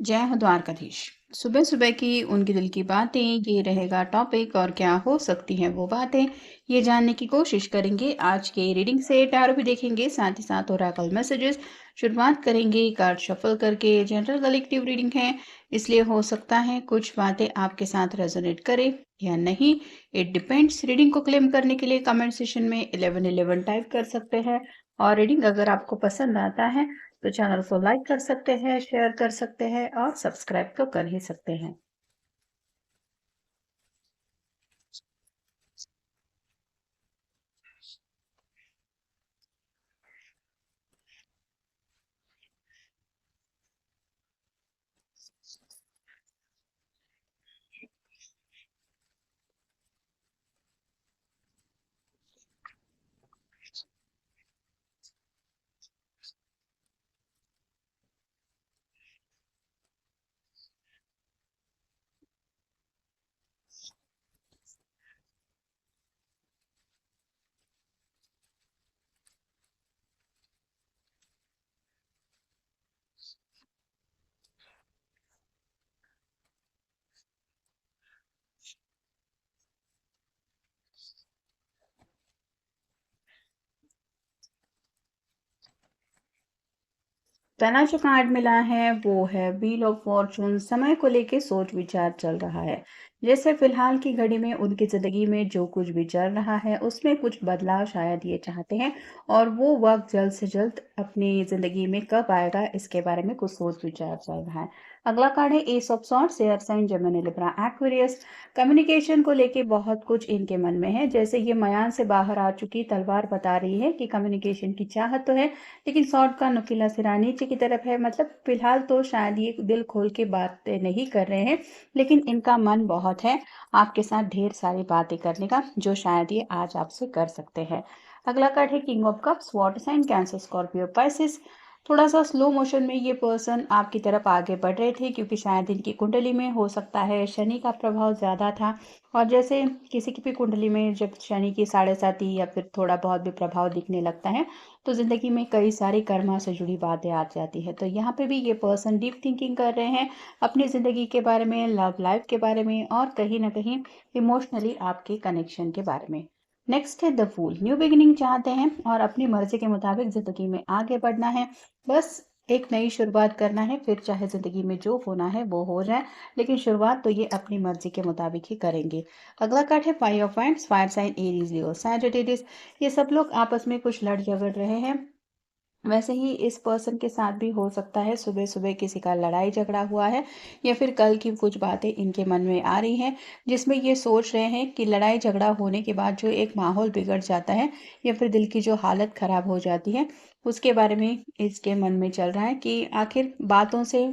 जय हो द्वारकाधीश। सुबह सुबह की उनकी दिल की बातें, ये रहेगा टॉपिक। और क्या हो सकती हैं वो बातें, ये जानने की कोशिश करेंगे आज के रीडिंग से। टैरो भी देखेंगे, साथ ही साथ ओरेकल मैसेजेस। शुरुआत करेंगे कार्ड शफल करके। जनरल कलेक्टिव रीडिंग है, इसलिए हो सकता है कुछ बातें आपके साथ रेजोनेट करें या नहीं। It depends. रीडिंग को क्लेम करने के लिए कमेंट सेशन में 1111 टाइप कर सकते हैं। और रीडिंग अगर आपको पसंद आता है तो चैनल को लाइक कर सकते हैं, शेयर कर सकते हैं और सब्सक्राइब तो कर ही सकते हैं। पहला जो कार्ड मिला है वो है व्हील ऑफ फॉर्चून। समय को लेके सोच विचार चल रहा है। जैसे फिलहाल की घड़ी में उनकी जिंदगी में जो कुछ भी चल रहा है उसमें कुछ बदलाव शायद ये चाहते हैं। और वो वक्त जल्द से जल्द अपनी जिंदगी में कब आएगा इसके बारे में कुछ सोच विचार चल रहा है। अगला कार्ड है ace of swords, air sign Gemini Libra Aquarius. Communication को लेके बहुत कुछ इनके मन में है। जैसे ये मयान से बाहर आ चुकी तलवार बता रही है कि कम्युनिकेशन की चाहत तो है, लेकिन सॉर्ड का नुकीला सिरा नीचे की तरफ है। मतलब फिलहाल तो शायद ये दिल खोल के बातें नहीं कर रहे हैं, लेकिन इनका मन बहुत है आपके साथ ढेर सारी बातें करने का, जो शायद ये आज आपसे कर सकते हैं। अगला कार्ड है king of cups, water sign Cancer Scorpio Pisces. थोड़ा सा स्लो मोशन में ये पर्सन आपकी तरफ आगे बढ़ रहे थे, क्योंकि शायद इनकी कुंडली में हो सकता है शनि का प्रभाव ज़्यादा था। और जैसे किसी की भी कुंडली में जब शनि की 7.5 या फिर थोड़ा बहुत भी प्रभाव दिखने लगता है तो ज़िंदगी में कई सारी कर्मा से जुड़ी बातें आ जाती है। तो यहाँ पे भी ये पर्सन डीप थिंकिंग कर रहे हैं अपनी ज़िंदगी के बारे में, लव लाइफ के बारे में और कहीं ना कहीं इमोशनली आपके कनेक्शन के बारे में। नेक्स्ट है द फूल। न्यू बिगिनिंग चाहते हैं और अपनी मर्जी के मुताबिक ज़िंदगी में आगे बढ़ना है। बस एक नई शुरुआत करना है, फिर चाहे ज़िंदगी में जो होना है वो हो जाए, लेकिन शुरुआत तो ये अपनी मर्जी के मुताबिक ही करेंगे। अगला कार्ड है five of wands, fire sign Aries Leo Sagittarius. ये सब लोग आपस में कुछ लड़ झगड़ रहे हैं। वैसे ही इस पर्सन के साथ भी हो सकता है सुबह सुबह किसी का लड़ाई झगड़ा हुआ है, या फिर कल की कुछ बातें इनके मन में आ रही हैं जिसमें ये सोच रहे हैं कि लड़ाई झगड़ा होने के बाद जो एक माहौल बिगड़ जाता है या फिर दिल की जो हालत खराब हो जाती है, उसके बारे में इसके मन में चल रहा है कि आखिर बातों से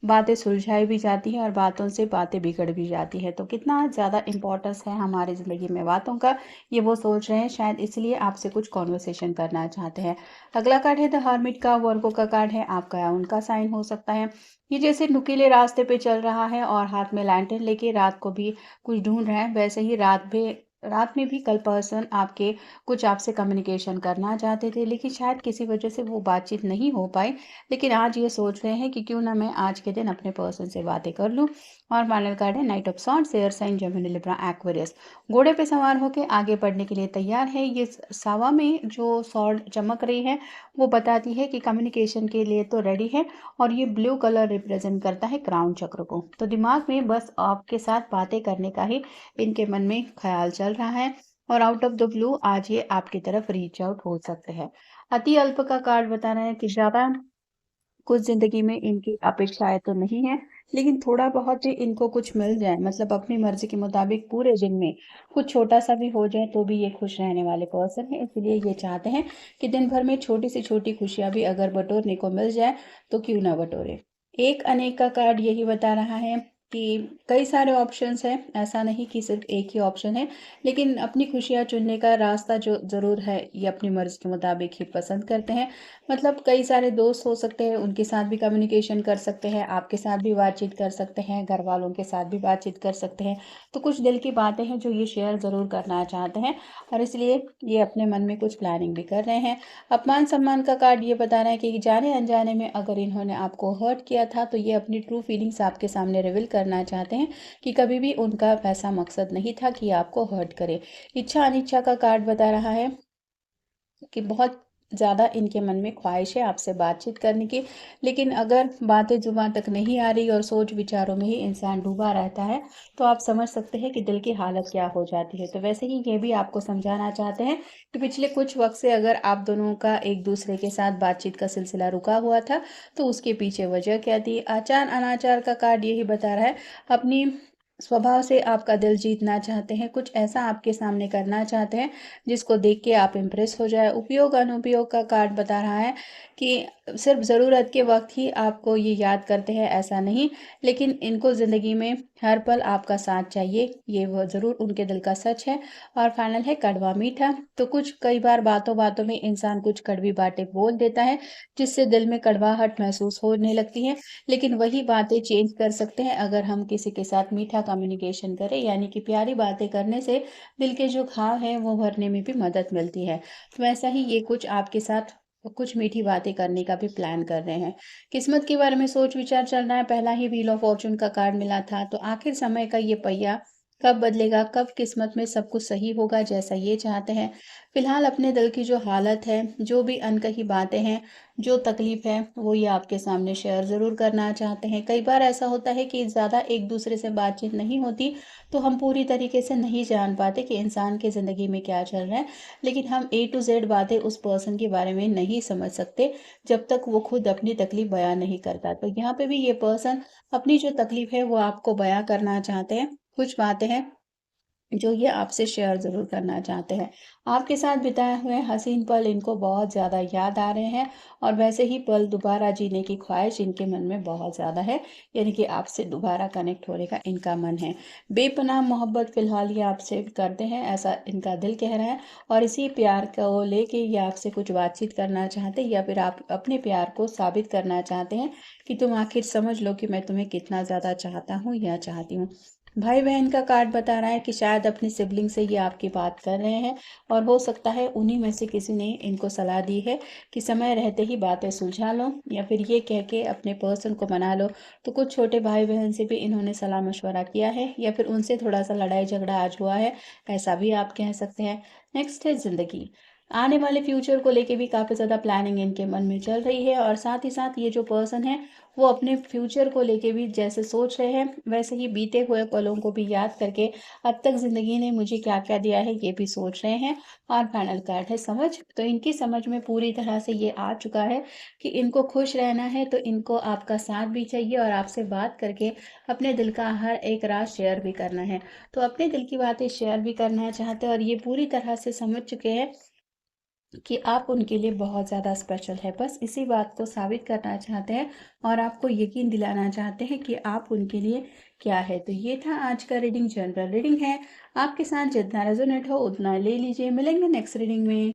बातें सुलझाई भी जाती हैं और बातों से बातें बिगड़ भी जाती है। तो कितना ज़्यादा इम्पोर्टेंस है हमारी ज़िंदगी में बातों का, ये वो सोच रहे हैं। शायद इसलिए आपसे कुछ कॉन्वर्सेशन करना चाहते हैं। अगला कार्ड है द हर्मिट का, वर्गो का कार्ड है, आपका या उनका साइन हो सकता है। ये जैसे नुकीले रास्ते पे चल रहा है और हाथ में लैंटर्न लेके रात को भी कुछ ढूंढ रहा है, वैसे ही रात में भी कल पर्सन आपके कुछ आपसे कम्युनिकेशन करना चाहते थे, लेकिन शायद किसी वजह से वो बातचीत नहीं हो पाई। लेकिन आज ये सोच रहे हैं कि क्यों ना मैं आज के दिन अपने पर्सन से बातें कर लूं। और फाइनल कार्ड है knight of swords, air sign Gemini Libra Aquarius. घोड़े पे सवार होकर आगे बढ़ने के लिए तैयार है। ये सावा में जो सॉर्ड चमक रही है वो बताती है कि कम्युनिकेशन के लिए तो रेडी है। और ये ब्लू कलर रिप्रेजेंट करता है क्राउन चक्र को। तो दिमाग में बस आपके साथ बातें करने का ही इनके मन में ख्याल चल रहा है। और आउट ऑफ द ब्लू आज ये आपकी तरफ रीच आउट हो सकते हैं। अति अल्प का कार्ड बता रहा है कि ज्यादा कुछ ज़िंदगी में इनकी अपेक्षाएँ तो नहीं है, लेकिन थोड़ा बहुत ही इनको कुछ मिल जाए, मतलब अपनी मर्ज़ी के मुताबिक पूरे दिन में कुछ छोटा-सा भी हो जाए तो भी ये खुश रहने वाले पर्सन हैं। इसलिए ये चाहते हैं कि दिन भर में छोटी से छोटी खुशियाँ भी अगर बटोरने को मिल जाए तो क्यों ना बटोरें। एक अनेक का कार्ड यही बता रहा है कि कई सारे ऑप्शंस हैं, ऐसा नहीं कि सिर्फ़ एक ही ऑप्शन है, लेकिन अपनी खुशियाँ चुनने का रास्ता जो ज़रूर है, ये अपनी मर्ज़ी के मुताबिक ही पसंद करते हैं। मतलब कई सारे दोस्त हो सकते हैं, उनके साथ भी कम्युनिकेशन कर सकते हैं, आपके साथ भी बातचीत कर सकते हैं, घरवालों के साथ भी बातचीत कर सकते हैं। तो कुछ दिल की बातें हैं जो ये शेयर ज़रूर करना चाहते हैं और इसलिए ये अपने मन में कुछ प्लानिंग भी कर रहे हैं। अपमान-सम्मान का कार्ड ये बता रहा है कि जाने-अनजाने में अगर इन्होंने आपको हर्ट किया था, तो ये अपनी ट्रू फीलिंग्स आपके सामने रिवील करना चाहते हैं कि कभी भी उनका वैसा मकसद नहीं था कि आपको हर्ट करें। इच्छा-अनिच्छा का कार्ड बता रहा है कि बहुत ज़्यादा इनके मन में ख्वाहिश है आपसे बातचीत करने की, लेकिन अगर बातें ज़ुबान तक नहीं आ रही और सोच विचारों में ही इंसान डूबा रहता है, तो आप समझ सकते हैं कि दिल की हालत क्या हो जाती है। तो वैसे ही ये भी आपको समझाना चाहते हैं कि पिछले कुछ वक़्त से अगर आप दोनों का एक-दूसरे के साथ बातचीत का सिलसिला रुका हुआ था, तो उसके पीछे वजह क्या थी? आचार-अनाचार का कार्ड यही बता रहा है, अपनी स्वभाव से आपका दिल जीतना चाहते हैं, कुछ ऐसा आपके सामने करना चाहते हैं जिसको देख के आप इम्प्रेस हो जाए। उपयोग-अनुपयोग का कार्ड बता रहा है कि सिर्फ़ ज़रूरत के वक़्त ही आपको ये याद करते हैं, ऐसा नहीं, लेकिन इनको ज़िंदगी में हर पल आपका साथ चाहिए, ये वो ज़रूर उनके दिल का सच है। और फाइनल है कड़वा-मीठा, तो कुछ कई बार बातों-बातों में इंसान कुछ कड़वी बातें बोल देता है, जिससे दिल में कड़वाहट महसूस होने लगती है, लेकिन वही बातें चेंज कर सकते हैं अगर हम किसी के साथ मीठा कम्युनिकेशन करें, यानी कि प्यारी बातें करने से दिल के जो घाव हैं वो भरने में भी मदद मिलती है। तो वैसा ही ये कुछ आपके साथ कुछ मीठी बातें करने का भी प्लान कर रहे हैं। किस्मत के बारे में सोच-विचार चल रहा है, पहला ही व्हील ऑफ फॉर्च्यून का कार्ड मिला था, तो आखिर समय का ये पहिया कब बदलेगा, कब किस्मत में सब कुछ सही होगा जैसा ये चाहते हैं। फिलहाल अपने दिल की जो हालत है, जो भी अनकही बातें हैं, जो तकलीफ़ है, वो ये आपके सामने शेयर ज़रूर करना चाहते हैं। कई बार ऐसा होता है कि ज़्यादा एक-दूसरे से बातचीत नहीं होती, तो हम पूरी तरीके से नहीं जान पाते कि इंसान की ज़िंदगी में क्या चल रहा है। लेकिन हम ए टू ज़ेड बातें उस पर्सन के बारे में नहीं समझ सकते, जब तक वो खुद अपनी तकलीफ़ बयाँ नहीं करता। तो यहाँ पे भी ये पर्सन अपनी जो तकलीफ़ है, वो आपको बयाँ करना चाहते हैं। कुछ बातें हैं जो ये आपसे शेयर ज़रूर करना चाहते हैं। आपके साथ बिताए हुए हसीन पल इनको बहुत ज़्यादा याद आ रहे हैं और वैसे ही पल दोबारा जीने की ख्वाहिश इनके मन में बहुत ज़्यादा है, यानी कि आपसे दोबारा कनेक्ट होने का इनका मन है। बेपनाह मोहब्बत फ़िलहाल ये आपसे करते हैं, ऐसा इनका दिल कह रहा है और इसी प्यार को लेके ये आपसे कुछ बातचीत करना चाहते हैं या फिर आप अपने प्यार को साबित करना चाहते हैं कि तुम आखिर समझ लो कि मैं तुम्हें कितना ज़्यादा चाहता हूँ या चाहती हूँ। भाई-बहन का कार्ड बता रहा है कि शायद अपनी सिबलिंग से ये आपकी बात कर रहे हैं और हो सकता है उन्हीं में से किसी ने इनको सलाह दी है कि समय रहते ही बातें सुलझा लो या फिर ये कह के अपने पर्सन को मना लो। तो कुछ छोटे भाई-बहन से भी इन्होंने सलाह-मशवरा किया है या फिर उनसे थोड़ा-सा लड़ाई-झगड़ा आज हुआ है, ऐसा भी आप कह सकते हैं। नेक्स्ट है ज़िंदगी। आने वाले फ्यूचर को लेके भी काफ़ी ज़्यादा प्लानिंग इनके मन में चल रही है और साथ ही साथ ये जो पर्सन है वो अपने फ्यूचर को लेके भी जैसे सोच रहे हैं, वैसे ही बीते हुए पलों को भी याद करके अब तक ज़िंदगी ने मुझे क्या-क्या दिया है, ये भी सोच रहे हैं। और फाइनल कार्ड है समझ, तो इनकी समझ में पूरी तरह से ये आ चुका है कि इनको खुश रहना है, तो इनको आपका साथ भी चाहिए और आपसे बात करके अपने दिल का हर एक राज़ शेयर भी करना है। तो अपने दिल की बातें शेयर भी करना चाहते हैं और ये पूरी तरह से समझ चुके हैं कि आप उनके लिए बहुत ज़्यादा स्पेशल है। बस इसी बात को साबित करना चाहते हैं और आपको यकीन दिलाना चाहते हैं कि आप उनके लिए क्या है। तो ये था आज का रीडिंग, जनरल रीडिंग है। आपके साथ जितना रेज़ोनेट हो उतना ले लीजिए। मिलेंगे नेक्स्ट रीडिंग में।